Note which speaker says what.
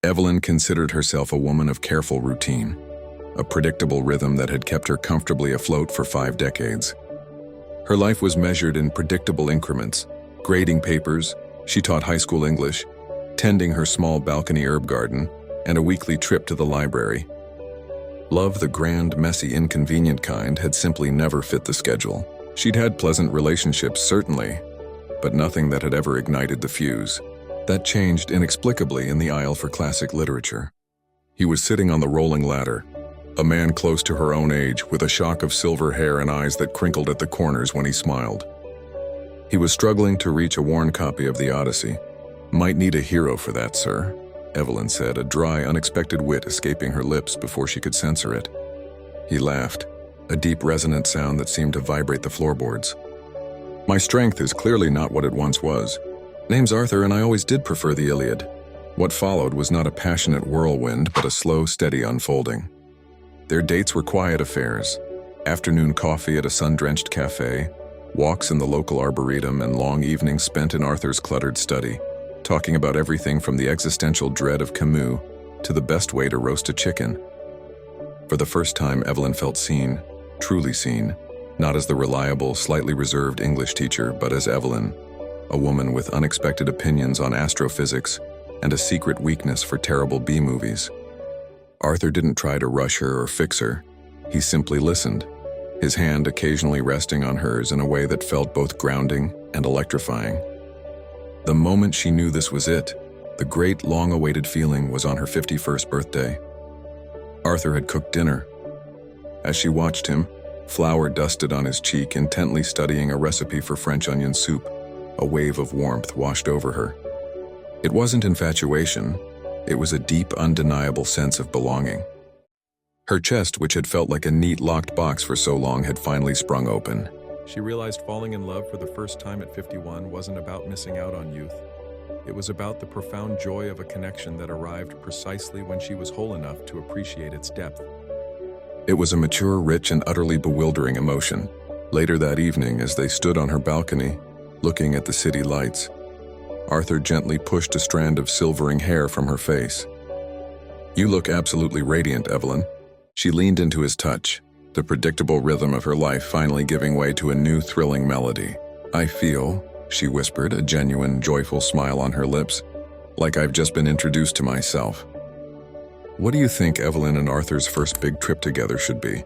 Speaker 1: Evelyn considered herself a woman of careful routine, a predictable rhythm that had kept her comfortably afloat for 5 decades. Her life was measured in predictable increments: grading papers, she taught high school English, tending her small balcony herb garden, and a weekly trip to the library. Love, the grand, messy, inconvenient kind, had simply never fit the schedule. She'd had pleasant relationships, certainly, but nothing that had ever ignited the fuse. That changed inexplicably in the aisle for classic literature. He was sitting on the rolling ladder, a man close to her own age, with a shock of silver hair and eyes that crinkled at the corners when he smiled. He was struggling to reach a worn copy of the Odyssey. "Might need a hero for that, sir," Evelyn said, a dry, unexpected wit escaping her lips before she could censor it. He laughed, a deep, resonant sound that seemed to vibrate the floorboards. "My strength is clearly not what it once was. Name's Arthur, and I always did prefer the Iliad." What followed was not a passionate whirlwind, but a slow, steady unfolding. Their dates were quiet affairs: afternoon coffee at a sun-drenched cafe, walks in the local arboretum, and long evenings spent in Arthur's cluttered study, talking about everything from the existential dread of Camus to the best way to roast a chicken. For the first time, Evelyn felt seen, truly seen, not as the reliable, slightly reserved English teacher, but as Evelyn, a woman with unexpected opinions on astrophysics and a secret weakness for terrible B-movies. Arthur didn't try to rush her or fix her. He simply listened, his hand occasionally resting on hers in a way that felt both grounding and electrifying. The moment she knew this was it, the great, long-awaited feeling, was on her 51st birthday. Arthur had cooked dinner. As she watched him, flour dusted on his cheek, intently studying a recipe for French onion soup, a wave of warmth washed over her. It wasn't infatuation. It was a deep, undeniable sense of belonging. Her chest, which had felt like a neat, locked box for so long, had finally sprung open.
Speaker 2: She realized falling in love for the first time at 51 wasn't about missing out on youth. It was about the profound joy of a connection that arrived precisely when she was whole enough to appreciate its depth.
Speaker 1: It was a mature, rich, and utterly bewildering emotion. Later that evening, as they stood on her balcony, looking at the city lights, Arthur gently pushed a strand of silvering hair from her face. "You look absolutely radiant, Evelyn." She leaned into his touch, the predictable rhythm of her life finally giving way to a new, thrilling melody. "I feel," she whispered, a genuine, joyful smile on her lips, "like I've just been introduced to myself." "What do you think Evelyn and Arthur's first big trip together should be?"